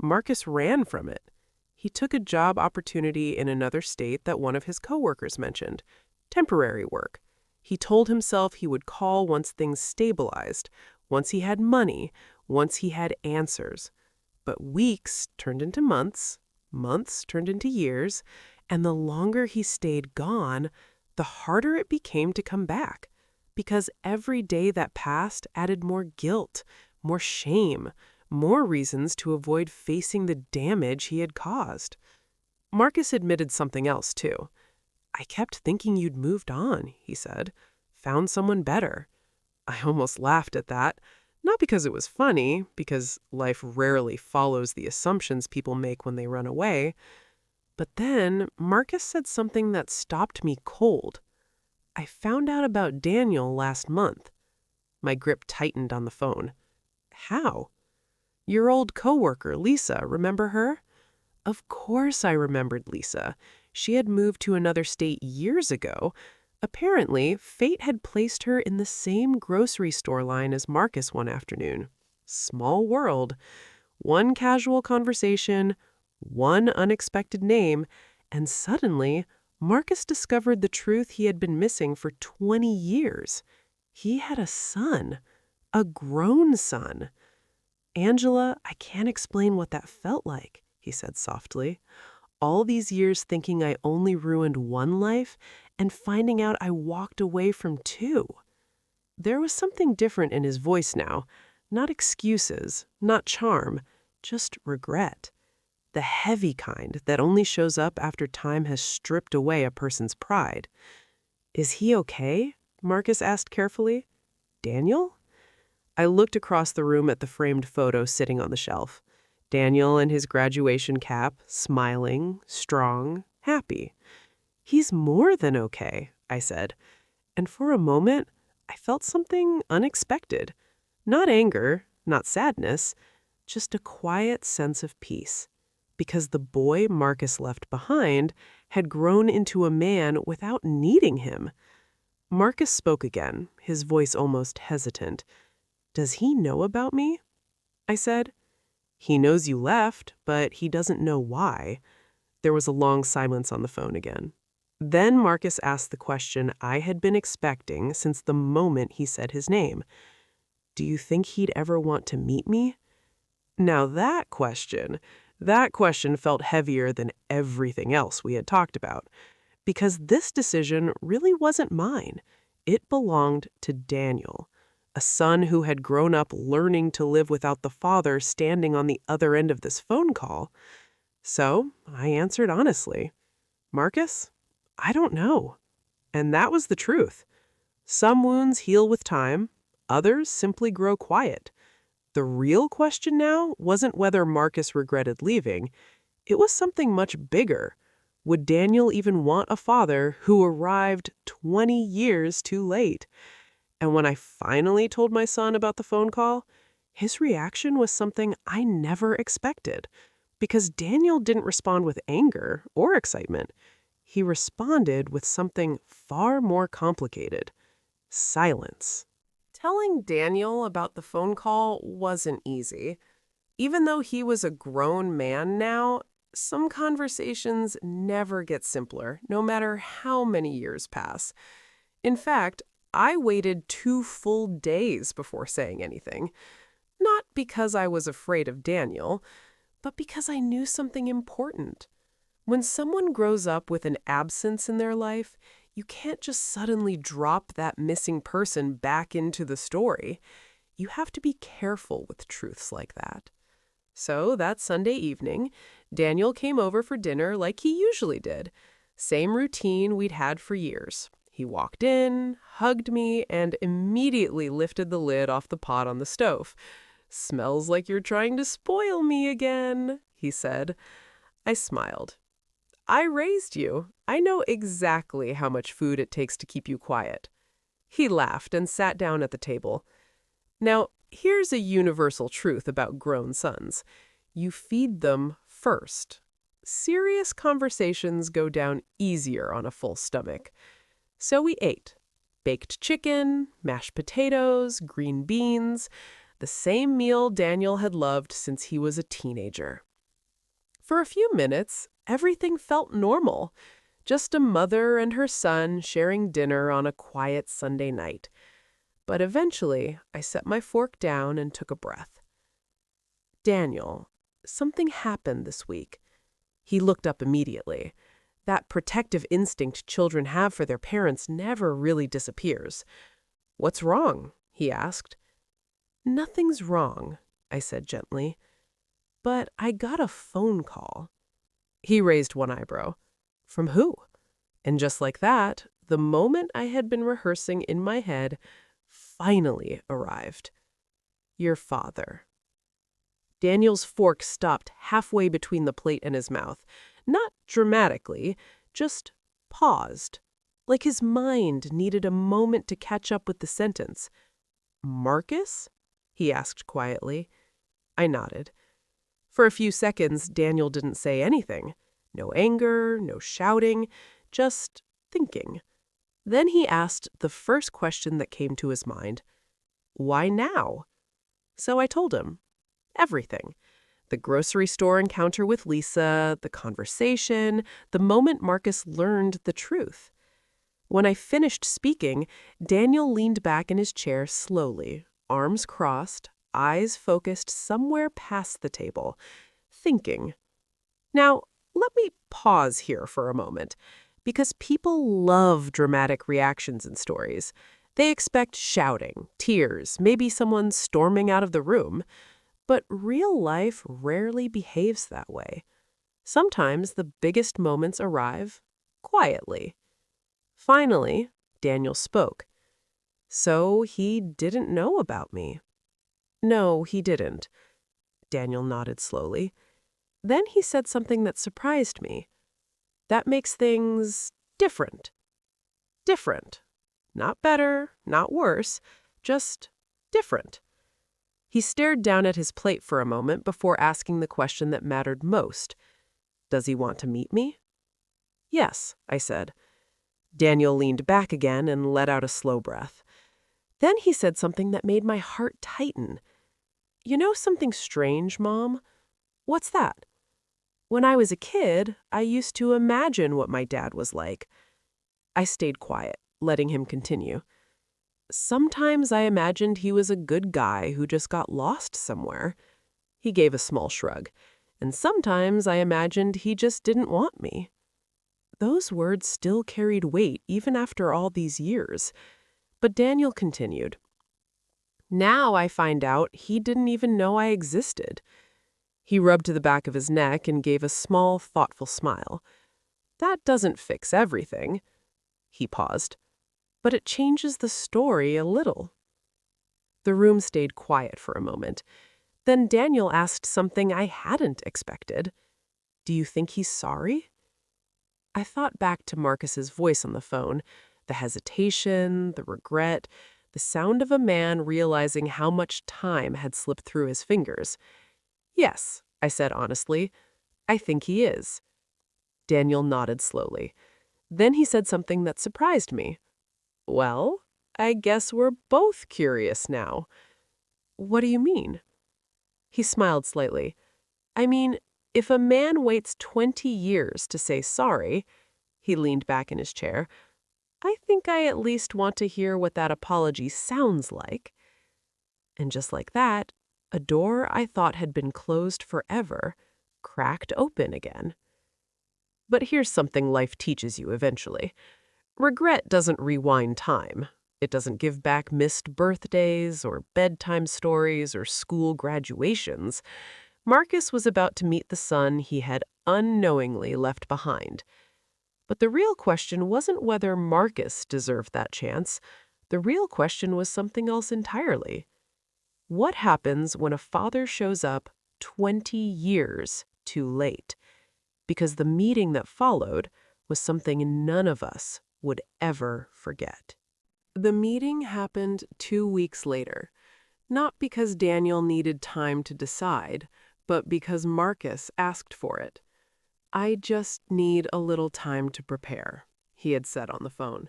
Marcus ran from it. He took a job opportunity in another state that one of his coworkers mentioned, temporary work. He told himself he would call once things stabilized, once he had money, once he had answers. But weeks turned into months, months turned into years, and the longer he stayed gone, the harder it became to come back. Because every day that passed added more guilt, more shame, more reasons to avoid facing the damage he had caused. Marcus admitted something else, too. I kept thinking you'd moved on, he said. Found someone better. I almost laughed at that. Not because it was funny, because life rarely follows the assumptions people make when they run away. But then Marcus said something that stopped me cold. I found out about Daniel last month. My grip tightened on the phone. How? Your old coworker, Lisa, remember her? Of course I remembered Lisa. She had moved to another state years ago. Apparently, fate had placed her in the same grocery store line as Marcus one afternoon. Small world. One casual conversation, one unexpected name, and suddenly, Marcus discovered the truth he had been missing for 20 years. He had a son, a grown son. Angela, I can't explain what that felt like, he said softly. All these years thinking I only ruined one life and finding out I walked away from two. There was something different in his voice now. Not excuses, not charm, just regret. The heavy kind that only shows up after time has stripped away a person's pride. Is he okay? Marcus asked carefully. Daniel? I looked across the room at the framed photo sitting on the shelf. Daniel in his graduation cap, smiling, strong, happy. "He's more than okay," I said. And for a moment, I felt something unexpected. Not anger, not sadness, just a quiet sense of peace. Because the boy Marcus left behind had grown into a man without needing him. Marcus spoke again, his voice almost hesitant. "Does he know about me?" I said. "He knows you left, but he doesn't know why." There was a long silence on the phone again. Then Marcus asked the question I had been expecting since the moment he said his name. "Do you think he'd ever want to meet me?" Now that question felt heavier than everything else we had talked about, because this decision really wasn't mine. It belonged to Daniel, a son who had grown up learning to live without the father standing on the other end of this phone call. So I answered honestly, "Marcus, I don't know." And that was the truth. Some wounds heal with time, others simply grow quiet. The real question now wasn't whether Marcus regretted leaving. It was something much bigger. Would Daniel even want a father who arrived 20 years too late? And when I finally told my son about the phone call, his reaction was something I never expected. Because Daniel didn't respond with anger or excitement. He responded with something far more complicated: silence. Telling Daniel about the phone call wasn't easy. Even though he was a grown man now, some conversations never get simpler, no matter how many years pass. In fact, I waited 2 full days before saying anything. Not because I was afraid of Daniel, but because I knew something important. When someone grows up with an absence in their life, you can't just suddenly drop that missing person back into the story. You have to be careful with truths like that. So that Sunday evening, Daniel came over for dinner like he usually did. Same routine we'd had for years. He walked in, hugged me, and immediately lifted the lid off the pot on the stove. "Smells like you're trying to spoil me again," he said. I smiled. "I raised you. I know exactly how much food it takes to keep you quiet." He laughed and sat down at the table. Now, here's a universal truth about grown sons. You feed them first. Serious conversations go down easier on a full stomach. So we ate. Baked chicken, mashed potatoes, green beans, the same meal Daniel had loved since he was a teenager. For a few minutes, everything felt normal. Just a mother and her son sharing dinner on a quiet Sunday night. But eventually, I set my fork down and took a breath. "Daniel, something happened this week." He looked up immediately. That protective instinct children have for their parents never really disappears. "What's wrong?" he asked. "Nothing's wrong," I said gently. "But I got a phone call." He raised one eyebrow. "From who?" And just like that, the moment I had been rehearsing in my head finally arrived. "Your father." Daniel's fork stopped halfway between the plate and his mouth. Not dramatically, just paused. Like his mind needed a moment to catch up with the sentence. "Marcus?" he asked quietly. I nodded. For a few seconds, Daniel didn't say anything. No anger, no shouting, just thinking. Then he asked the first question that came to his mind. "Why now?" So I told him. Everything. The grocery store encounter with Lisa, the conversation, the moment Marcus learned the truth. When I finished speaking, Daniel leaned back in his chair slowly, arms crossed, eyes focused somewhere past the table, thinking. Now, let me pause here for a moment, because people love dramatic reactions in stories. They expect shouting, tears, maybe someone storming out of the room. But real life rarely behaves that way. Sometimes the biggest moments arrive quietly. Finally, Daniel spoke. "So he didn't know about me?" "No, he didn't." Daniel nodded slowly. Then he said something that surprised me. That makes things different. Different. Not better, not worse, just different. He stared down at his plate for a moment before asking the question that mattered most. Does he want to meet me? Yes, I said. Daniel leaned back again and let out a slow breath. Then he said something that made my heart tighten. You know something strange, Mom? What's that? When I was a kid, I used to imagine what my dad was like. I stayed quiet, letting him continue. Sometimes I imagined he was a good guy who just got lost somewhere. He gave a small shrug. And sometimes I imagined he just didn't want me. Those words still carried weight even after all these years. But Daniel continued. Now I find out he didn't even know I existed. He rubbed the back of his neck and gave a small, thoughtful smile. That doesn't fix everything. He paused. But it changes the story a little. The room stayed quiet for a moment. Then Daniel asked something I hadn't expected. Do you think he's sorry? I thought back to Marcus's voice on the phone, the hesitation, the regret, the sound of a man realizing how much time had slipped through his fingers. Yes, I said honestly, I think he is. Daniel nodded slowly. Then he said something that surprised me. Well, I guess we're both curious now. What do you mean? He smiled slightly. I mean, if a man waits 20 years to say sorry, he leaned back in his chair, I think I at least want to hear what that apology sounds like. And just like that, a door I thought had been closed forever cracked open again. But here's something life teaches you eventually. Regret doesn't rewind time. It doesn't give back missed birthdays or bedtime stories or school graduations. Marcus was about to meet the son he had unknowingly left behind. But the real question wasn't whether Marcus deserved that chance. The real question was something else entirely. What happens when a father shows up 20 years too late? Because the meeting that followed was something none of us would ever forget. The meeting happened 2 weeks later, not because Daniel needed time to decide, but because Marcus asked for it. I just need a little time to prepare, he had said on the phone.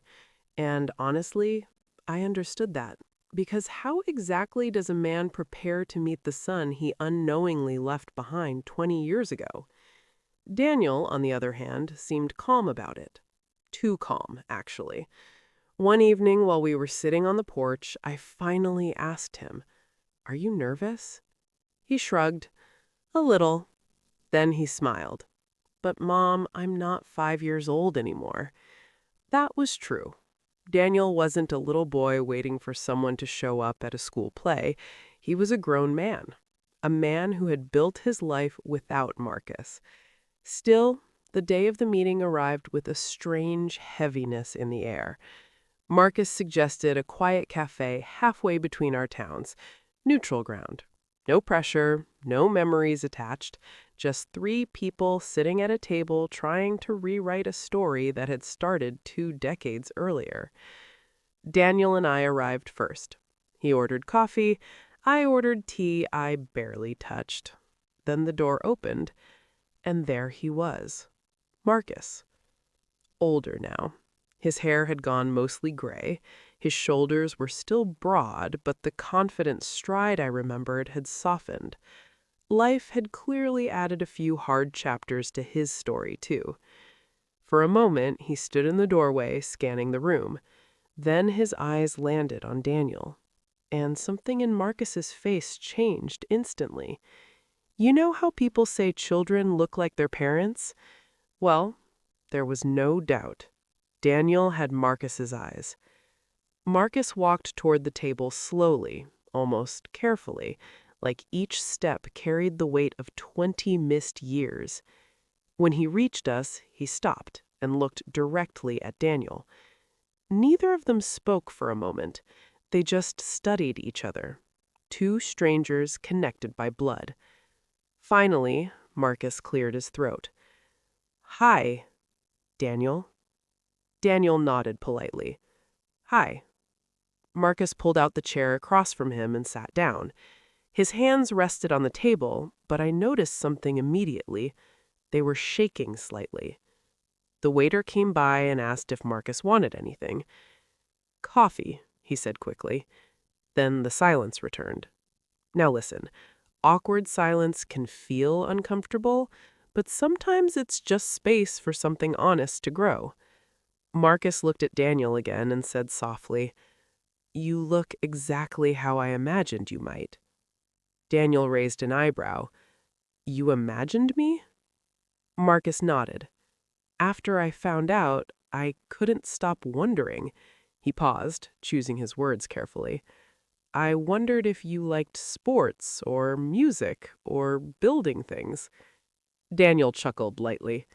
And honestly, I understood that. Because how exactly does a man prepare to meet the son he unknowingly left behind 20 years ago? Daniel, on the other hand, seemed calm about it. Too calm, actually. One evening while we were sitting on the porch, I finally asked him, "Are you nervous?" He shrugged. A little. Then he smiled. But Mom, I'm not 5 years old anymore. That was true. Daniel wasn't a little boy waiting for someone to show up at a school play. He was a grown man. A man who had built his life without Marcus. Still, the day of the meeting arrived with a strange heaviness in the air. Marcus suggested a quiet cafe halfway between our towns. Neutral ground. No pressure, no memories attached. Just 3 people sitting at a table trying to rewrite a story that had started 2 decades earlier. Daniel and I arrived first. He ordered coffee. I ordered tea I barely touched. Then the door opened, and there he was. Marcus. Older now. His hair had gone mostly gray. His shoulders were still broad, but the confident stride I remembered had softened. Life had clearly added a few hard chapters to his story, too. For a moment, he stood in the doorway, scanning the room. Then his eyes landed on Daniel. And something in Marcus's face changed instantly. You know how people say children look like their parents? Well, there was no doubt. Daniel had Marcus's eyes. Marcus walked toward the table slowly, almost carefully, like each step carried the weight of 20 missed years. When he reached us, he stopped and looked directly at Daniel. Neither of them spoke for a moment. They just studied each other. 2 strangers connected by blood. Finally, Marcus cleared his throat. "Hi." Daniel? Daniel nodded politely. Hi. Marcus pulled out the chair across from him and sat down. His hands rested on the table, but I noticed something immediately. They were shaking slightly. The waiter came by and asked if Marcus wanted anything. Coffee, he said quickly. Then the silence returned. Now listen, awkward silence can feel uncomfortable, but sometimes it's just space for something honest to grow. Marcus looked at Daniel again and said softly, "You look exactly how I imagined you might." Daniel raised an eyebrow. "You imagined me?" Marcus nodded. "After I found out, I couldn't stop wondering." He paused, choosing his words carefully. "I wondered if you liked sports or music or building things." Daniel chuckled lightly.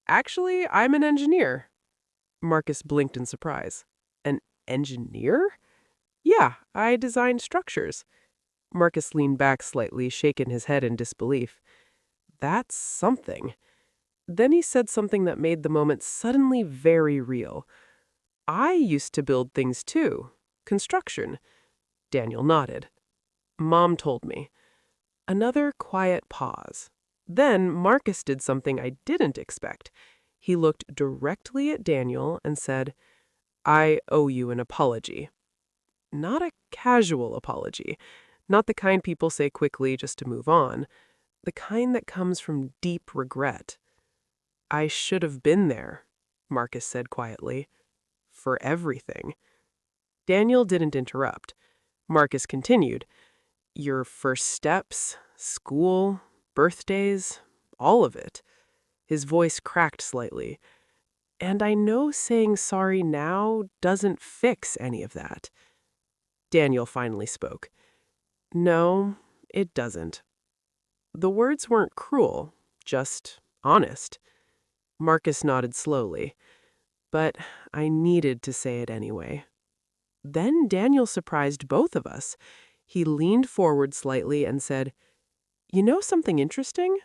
"Actually, I'm an engineer." Marcus blinked in surprise. "An engineer?" "Yeah, I design structures." Marcus leaned back slightly, shaking his head in disbelief. "That's something." Then he said something that made the moment suddenly very real. "I used to build things too. Construction." Daniel nodded. "Mom told me." Another quiet pause. Then Marcus did something I didn't expect. He looked directly at Daniel and said, "I owe you an apology." Not a casual apology. Not the kind people say quickly just to move on. The kind that comes from deep regret. "I should have been there," Marcus said quietly. "For everything." Daniel didn't interrupt. Marcus continued. "Your first steps, school, birthdays, all of it." His voice cracked slightly. "And I know saying sorry now doesn't fix any of that." Daniel finally spoke. "No, it doesn't." The words weren't cruel, just honest. Marcus nodded slowly. "But I needed to say it anyway." Then Daniel surprised both of us. He leaned forward slightly and said, "You know something interesting?"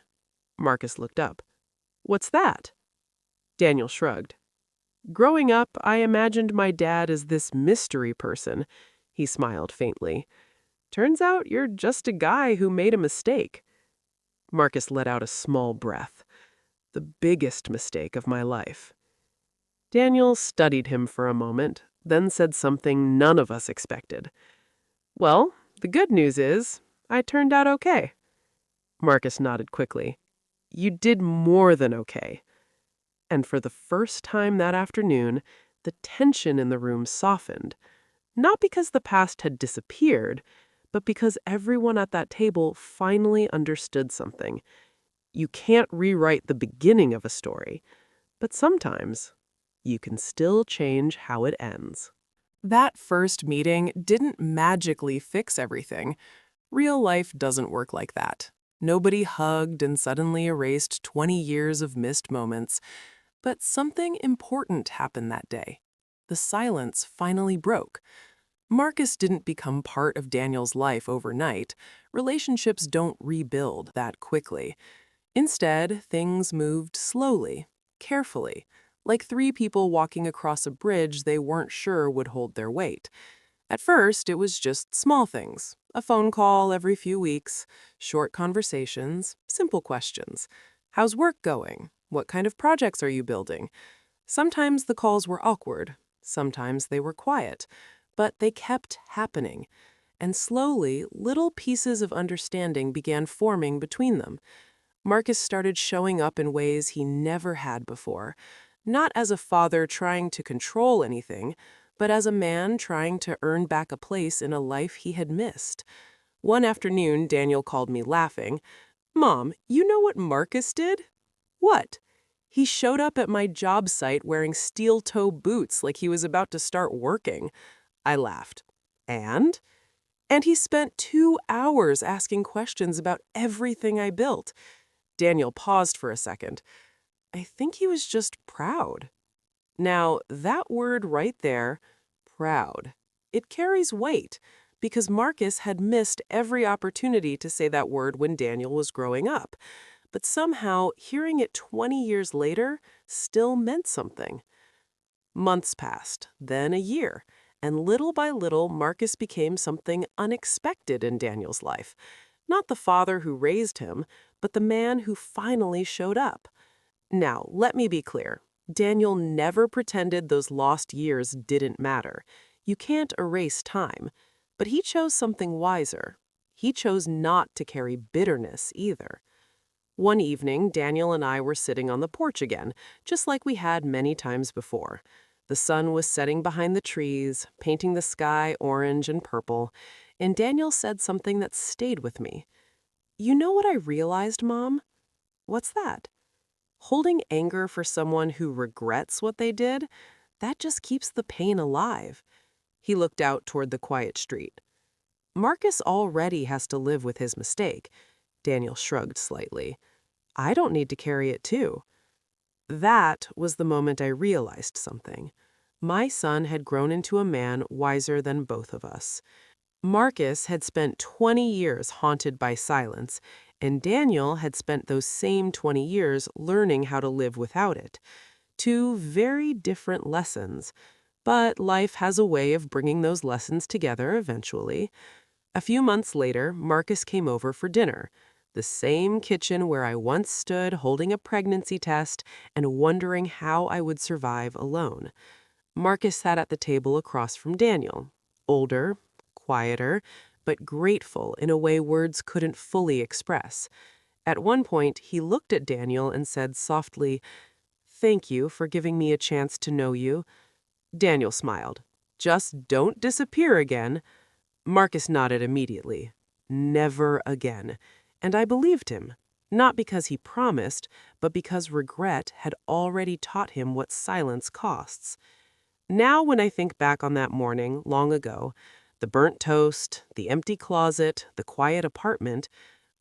Marcus looked up. "What's that?" Daniel shrugged. "Growing up, I imagined my dad as this mystery person." He smiled faintly. "Turns out you're just a guy who made a mistake." Marcus let out a small breath. "The biggest mistake of my life." Daniel studied him for a moment, then said something none of us expected. "Well, the good news is, I turned out okay." Marcus nodded quickly. "You did more than okay." And for the first time that afternoon, the tension in the room softened. Not because the past had disappeared, but because everyone at that table finally understood something. You can't rewrite the beginning of a story, but sometimes you can still change how it ends. That first meeting didn't magically fix everything. Real life doesn't work like that. Nobody hugged and suddenly erased 20 years of missed moments. But something important happened that day. The silence finally broke. Marcus didn't become part of Daniel's life overnight. Relationships don't rebuild that quickly. Instead, things moved slowly, carefully, like three people walking across a bridge they weren't sure would hold their weight. At first, it was just small things, a phone call every few weeks, short conversations, simple questions. How's work going? What kind of projects are you building? Sometimes the calls were awkward, sometimes they were quiet, but they kept happening. And slowly, little pieces of understanding began forming between them. Marcus started showing up in ways he never had before, not as a father trying to control anything, but as a man trying to earn back a place in a life he had missed. One afternoon, Daniel called me laughing. "Mom, you know what Marcus did?" "What?" "He showed up at my job site wearing steel-toe boots like he was about to start working." I laughed. "And?" "And he spent 2 hours asking questions about everything I built." Daniel paused for a second. "I think he was just proud." Now, that word right there, proud, it carries weight because Marcus had missed every opportunity to say that word when Daniel was growing up. but somehow hearing it 20 years later still meant something. Months passed, then a year, and little by little, Marcus became something unexpected in Daniel's life. Not the father who raised him, but the man who finally showed up. Now, let me be clear. Daniel never pretended those lost years didn't matter. You can't erase time. But he chose something wiser. He chose not to carry bitterness either. One evening, Daniel and I were sitting on the porch again, just like we had many times before. The sun was setting behind the trees, painting the sky orange and purple, and Daniel said something that stayed with me. "You know what I realized, Mom?" "What's that?" "Holding anger for someone who regrets what they did, that just keeps the pain alive." He looked out toward the quiet street. "Marcus already has to live with his mistake." Daniel shrugged slightly. "I don't need to carry it too." That was the moment I realized something. My son had grown into a man wiser than both of us. Marcus had spent 20 years haunted by silence, and Daniel had spent those same 20 years learning how to live without it. Two very different lessons, but life has a way of bringing those lessons together eventually. A few months later, Marcus came over for dinner. The same kitchen where I once stood holding a pregnancy test and wondering how I would survive alone. Marcus sat at the table across from Daniel. Older, quieter, but grateful in a way words couldn't fully express. At one point, he looked at Daniel and said softly, "Thank you for giving me a chance to know you." Daniel smiled. "Just don't disappear again." Marcus nodded immediately. Never again. And I believed him. Not because he promised, but because regret had already taught him what silence costs. Now when I think back on that morning, long ago, the burnt toast, the empty closet, the quiet apartment,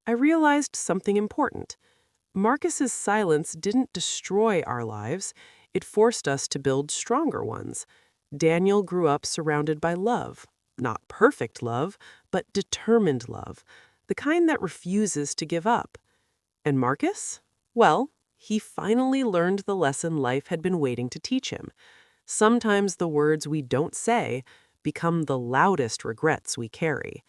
I realized something important. Marcus's silence didn't destroy our lives. It forced us to build stronger ones. Daniel grew up surrounded by love. Not perfect love, but determined love. The kind that refuses to give up. And Marcus? Well, he finally learned the lesson life had been waiting to teach him. Sometimes the words we don't say become the loudest regrets we carry.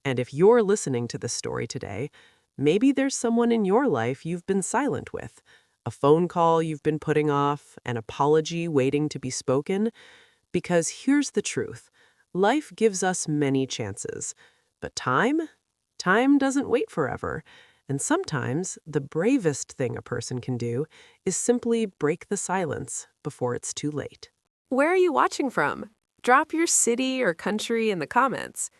And if you're listening to this story today, maybe there's someone in your life you've been silent with, a phone call you've been putting off, an apology waiting to be spoken. Because here's the truth. Life gives us many chances. But time doesn't wait forever. And sometimes the bravest thing a person can do is simply break the silence before it's too late. Where are you watching from? Drop your city or country in the comments.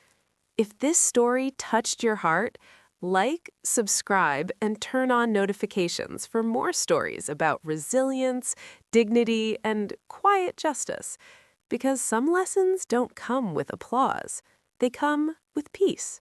If this story touched your heart, like, subscribe, and turn on notifications for more stories about resilience, dignity, and quiet justice. Because some lessons don't come with applause. They come with peace.